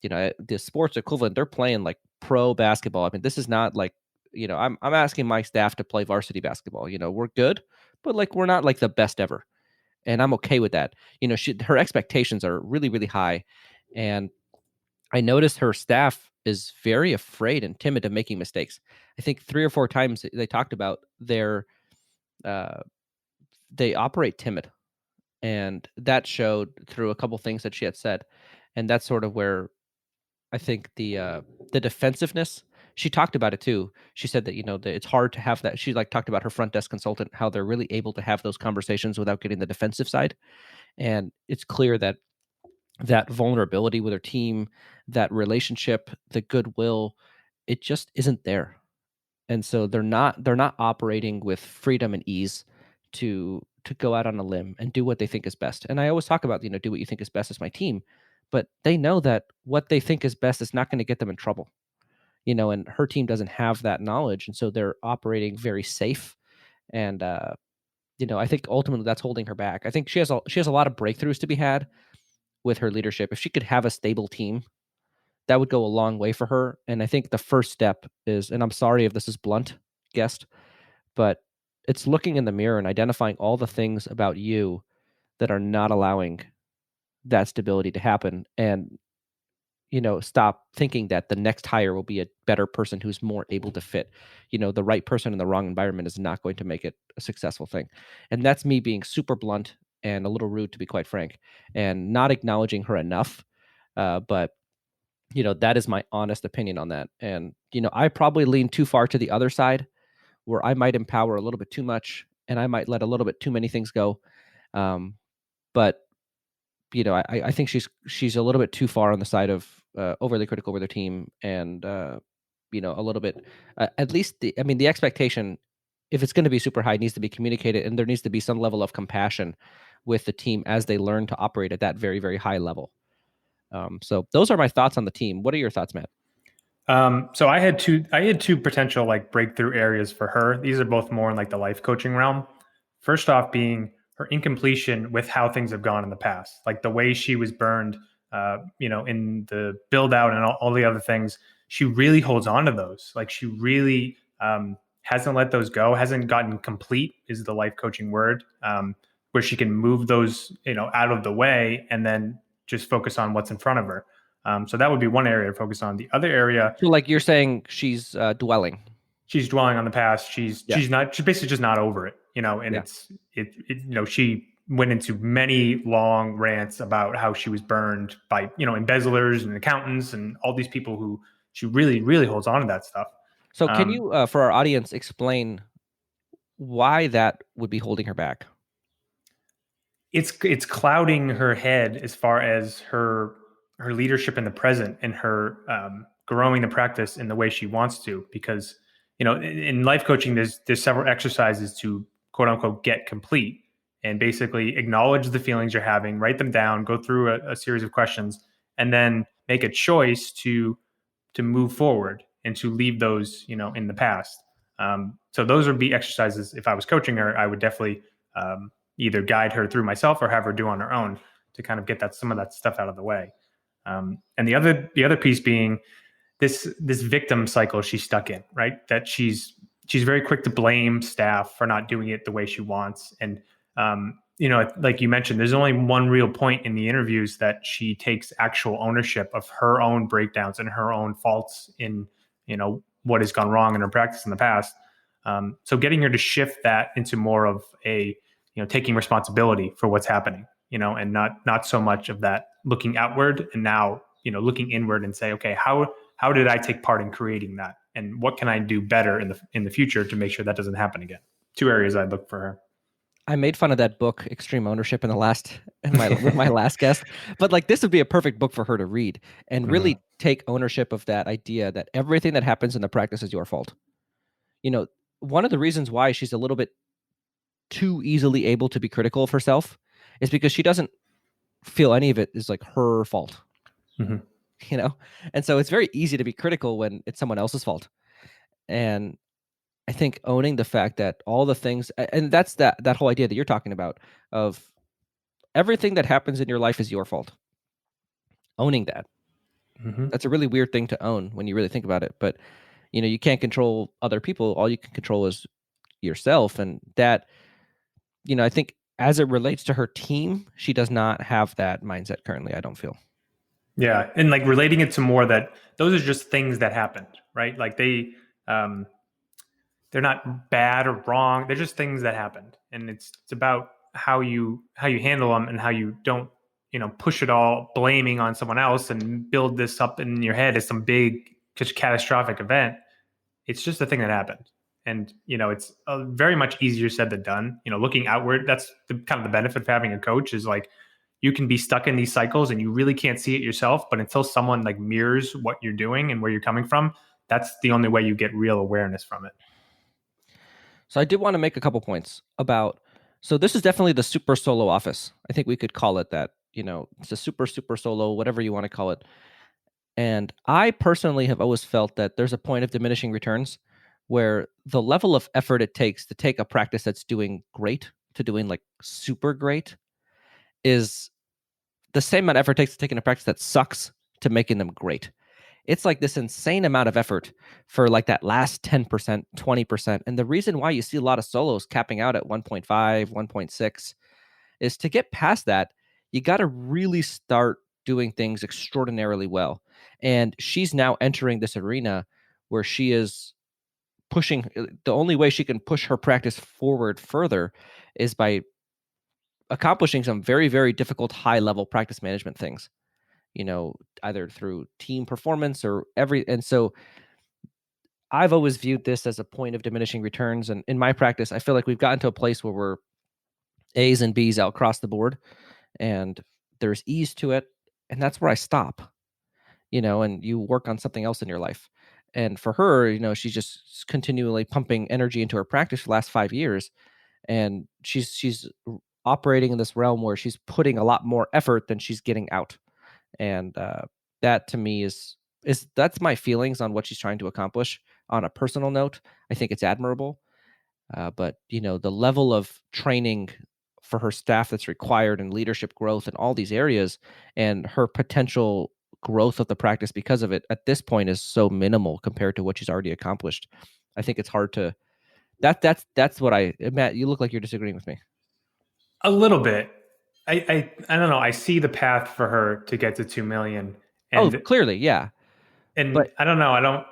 the sports equivalent, they're playing like pro basketball. I mean, this is not like, I'm asking my staff to play varsity basketball. We're good, but like, we're not like the best ever, and I'm okay with that. Her expectations are really, really high, and I noticed her staff is very afraid and timid of making mistakes. I think 3 or 4 times they talked about uh, they operate timid, and that showed through a couple things that she had said, and that's sort of where I think the defensiveness. She talked about it too. She said that that it's hard to have that. She like talked about her front desk consultant, how they're really able to have those conversations without getting the defensive side. And it's clear that that vulnerability with her team, that relationship, the goodwill, it just isn't there. And so they're not operating with freedom and ease to go out on a limb and do what they think is best. And I always talk about, do what you think is best as my team, but they know that what they think is best is not going to get them in trouble. And her team doesn't have that knowledge, and so they're operating very safe. And I think ultimately that's holding her back. I think she has a lot of breakthroughs to be had with her leadership. If she could have a stable team, that would go a long way for her. And I think the first step is, and I'm sorry if this is blunt, guest, but it's looking in the mirror and identifying all the things about you that are not allowing that stability to happen. And stop thinking that the next hire will be a better person who's more able to fit. The right person in the wrong environment is not going to make it a successful thing. And that's me being super blunt and a little rude, to be quite frank, and not acknowledging her enough. But that is my honest opinion on that. And I probably lean too far to the other side, where I might empower a little bit too much, and I might let a little bit too many things go. But I think she's a little bit too far on the side of overly critical with her team, and a little bit, at least the expectation, if it's going to be super high, needs to be communicated, and there needs to be some level of compassion with the team as they learn to operate at that very, very high level. So those are my thoughts on the team. What are your thoughts, Matt? So I had two potential like breakthrough areas for her. These are both more in like the life coaching realm. First off, being her incompletion with how things have gone in the past, like the way she was burned, in the build out and all the other things. She really holds on to those. Like she really hasn't let those go. Hasn't gotten complete is the life coaching word, where she can move those out of the way and then just focus on what's in front of her. So that would be one area to focus on. The other area, So, like you're saying, she's dwelling. she's dwelling on the past. She's basically just not over it, and Yeah. she went into many long rants about how she was burned by, embezzlers and accountants and all these people who she really, really holds on to that stuff. So can you, for our audience, explain why that would be holding her back? It's clouding her head as far as her leadership in the present and her growing the practice in the way she wants to, because in life coaching, there's several exercises to quote unquote get complete, and basically acknowledge the feelings you're having, write them down, go through a series of questions, and then make a choice to move forward and to leave those, in the past. So those would be exercises. If I was coaching her, I would definitely either guide her through myself or have her do on her own to kind of get some of that stuff out of the way. And the other piece being this victim cycle she's stuck in, right? That she's very quick to blame staff for not doing it the way she wants. And like you mentioned, there's only one real point in the interviews that she takes actual ownership of her own breakdowns and her own faults in, what has gone wrong in her practice in the past. So getting her to shift that into more of a, taking responsibility for what's happening, and not so much of that looking outward, and now, looking inward and say, okay, how did I take part in creating that? And what can I do better in the future to make sure that doesn't happen again? Two areas I'd look for her. I made fun of that book, Extreme Ownership, with my last guest. But like, this would be a perfect book for her to read and really take ownership of that idea that everything that happens in the practice is your fault. One of the reasons why she's a little bit too easily able to be critical of herself is because she doesn't feel any of it is like her fault. And so it's very easy to be critical when it's someone else's fault. And I think owning the fact that all the things, and that's that whole idea that you're talking about of everything that happens in your life is your fault. Owning that. That's a really weird thing to own when you really think about it. But, you can't control other people. All you can control is yourself. And that, I think as it relates to her team, she does not have that mindset currently, I don't feel. Yeah. And like relating it to more that those are just things that happened, right? Like they're not bad or wrong. They're just things that happened. And it's about how you handle them and how you don't, push it all blaming on someone else and build this up in your head as some big catastrophic event. It's just a thing that happened. And, it's very much easier said than done. Looking outward, that's the kind of the benefit of having a coach is like, you can be stuck in these cycles and you really can't see it yourself. But until someone like mirrors what you're doing and where you're coming from, that's the only way you get real awareness from it. So I did want to make a couple points about, so this is definitely the super solo office. I think we could call it that, it's a super solo, whatever you want to call it. And I personally have always felt that there's a point of diminishing returns where the level of effort it takes to take a practice that's doing great to doing like super great is the same amount of effort it takes to taking a practice that sucks to making them great. It's like this insane amount of effort for like that last 10%, 20%. And the reason why you see a lot of solos capping out at 1.5, 1.6 is to get past that, you got to really start doing things extraordinarily well. And she's now entering this arena where she is pushing. The only way she can push her practice forward further is by accomplishing some very, very difficult high-level practice management things, either through team performance or and so I've always viewed this as a point of diminishing returns. And in my practice, I feel like we've gotten to a place where we're A's and B's out across the board and there's ease to it. And that's where I stop, and you work on something else in your life. And for her, she's just continually pumping energy into her practice for the last 5 years. And she's operating in this realm where she's putting a lot more effort than she's getting out. And that to me is that's my feelings on what she's trying to accomplish. On a personal note, I think it's admirable. But the level of training for her staff that's required and leadership growth in all these areas and her potential growth of the practice because of it at this point is so minimal compared to what she's already accomplished. I think it's hard to that's what Matt, you look like you're disagreeing with me. A little bit. I don't know. I see the path for her to get to 2 million. And, clearly. Yeah. But I don't know. I don't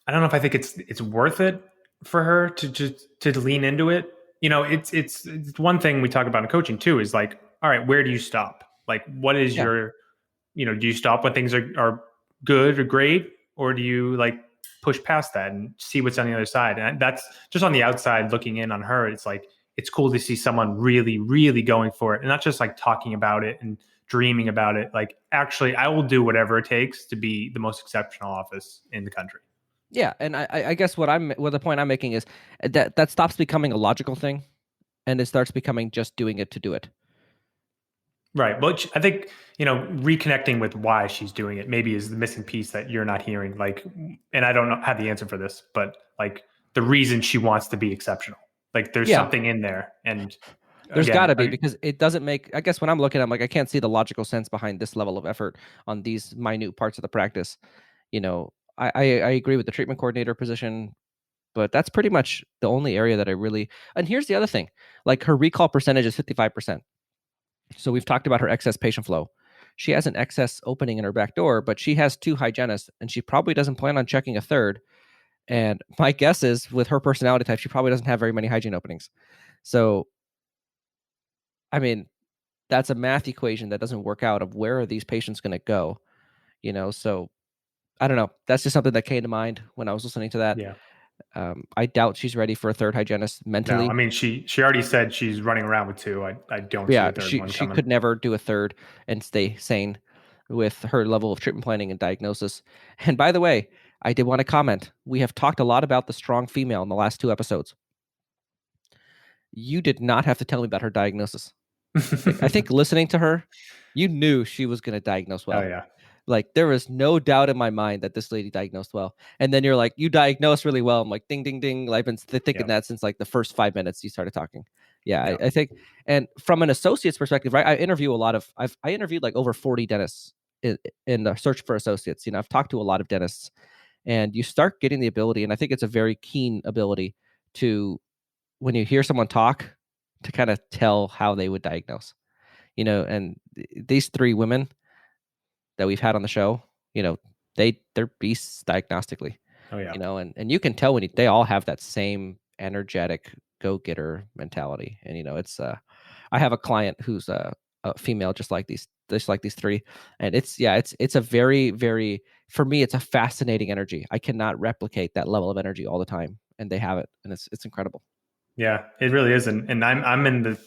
know if I think it's worth it for her to lean into it. It's one thing we talk about in coaching too, is like, all right, where do you stop? Like, what is your, do you stop when things are good or great? Or do you like push past that and see what's on the other side? And that's just on the outside looking in on her. It's like, it's cool to see someone really, really going for it and not just like talking about it and dreaming about it. Like, actually, I will do whatever it takes to be the most exceptional office in the country. Yeah, and I guess what the point I'm making is that stops becoming a logical thing, and it starts becoming just doing it to do it. Right. Well, I think, reconnecting with why she's doing it maybe is the missing piece that you're not hearing. Like, and I don't have the answer for this, but like the reason she wants to be exceptional. Like there's Yeah, something in there. And there's got again, to be, because it doesn't make. I guess when I'm looking, I'm like, I can't see the logical sense behind this level of effort on these minute parts of the practice. I agree with the treatment coordinator position, but that's pretty much the only area that I really. And here's the other thing: like her recall percentage is 55%. So we've talked about her excess patient flow. She has an excess opening in her back door, but she has 2 hygienists, and she probably doesn't plan on checking a third. And my guess is, with her personality type, she probably doesn't have very many hygiene openings. So, I mean, that's a math equation that doesn't work out of where are these patients going to go, So I don't know. That's just something that came to mind when I was listening to that. yeah. I doubt she's ready for a third hygienist No, mentally. I mean, she already said she's running around with 2. I don't see Yeah, a third she one she coming. could never do a third and stay sane with her level of treatment planning and diagnosis. And by the way, I did want to comment. We have talked a lot about the strong female in the last 2 episodes. You did not have to tell me about her diagnosis. Like, I think listening to her, you knew she was going to diagnose Oh well. yeah. Like, there was no doubt in my mind that this lady diagnosed well. And then you're like, you diagnosed really well. I'm like, ding, ding, ding. I've been thinking Yeah. that since like the first 5 minutes you started talking. Yeah, Yeah. I think, and from an associate's perspective, right? I interviewed like over 40 dentists in the search for associates. I've talked to a lot of dentists, and you start getting the ability, and I think it's a very keen ability to, when you hear someone talk, to kind of tell how they would diagnose. And these 3 women that we've had on the show, you know, they're beasts diagnostically, Oh yeah. and you can tell when they all have that same energetic go-getter mentality. And it's I have a client who's a female just like these 3, and it's a very, very, for me, it's a fascinating energy. I cannot replicate that level of energy all the time, and they have it, and it's incredible. Yeah, it really is. And I'm in the,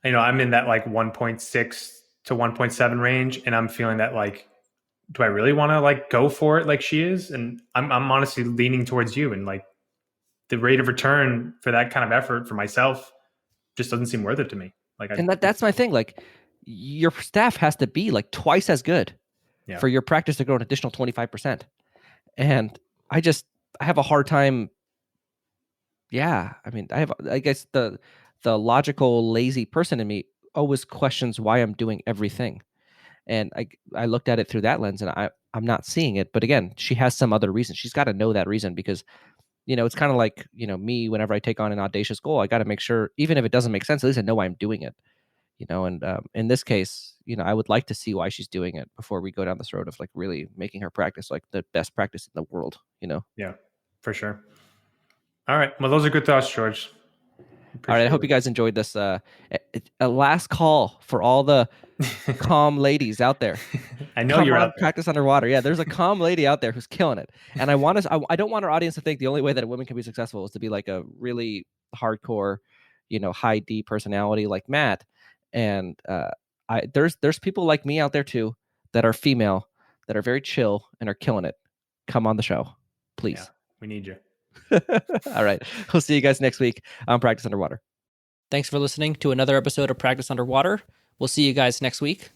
I'm in that like 1.6 to 1.7 range, and I'm feeling that like, do I really want to like go for it like she is? And I'm honestly leaning towards you, and like the rate of return for that kind of effort for myself just doesn't seem worth it to me. Like And that's my thing. Like, your staff has to be like twice as good yeah. for your practice to grow an additional 25%. And I have a hard time. Yeah, I mean, I guess the logical lazy person in me always questions why I'm doing everything. And I looked at it through that lens, and I'm not seeing it. But again, she has some other reason. She's got to know that reason, because it's kind of like, me, whenever I take on an audacious goal, I got to make sure, even if it doesn't make sense, at least I know why I'm doing it. And in this case, I would like to see why she's doing it before we go down this road of like really making her practice like the best practice in the world. Yeah, for sure. All right. Well, those are good thoughts, George. All right, I hope you guys enjoyed this. A last call for all the calm ladies out there. I know Come you're on, out there. practice underwater. Yeah, there's a calm lady out there who's killing it, and I don't want our audience to think the only way that a woman can be successful is to be like a really hardcore, high D personality like Matt. And there's people like me out there too that are female, that are very chill and are killing it. Come on the show, please. Yeah, we need you. All right, we'll see you guys next week on Practice Underwater. Thanks for listening to another episode of Practice Underwater. We'll see you guys next week.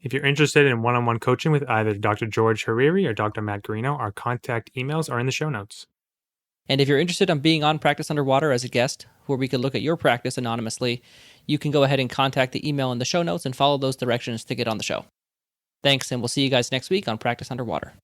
If you're interested in one-on-one coaching with either Dr. George Hariri or Dr. Matt Garino, our contact emails are in the show notes. And if you're interested in being on Practice Underwater as a guest, where we could look at your practice anonymously, you can go ahead and contact the email in the show notes and follow those directions to get on the show. Thanks, and we'll see you guys next week on Practice Underwater.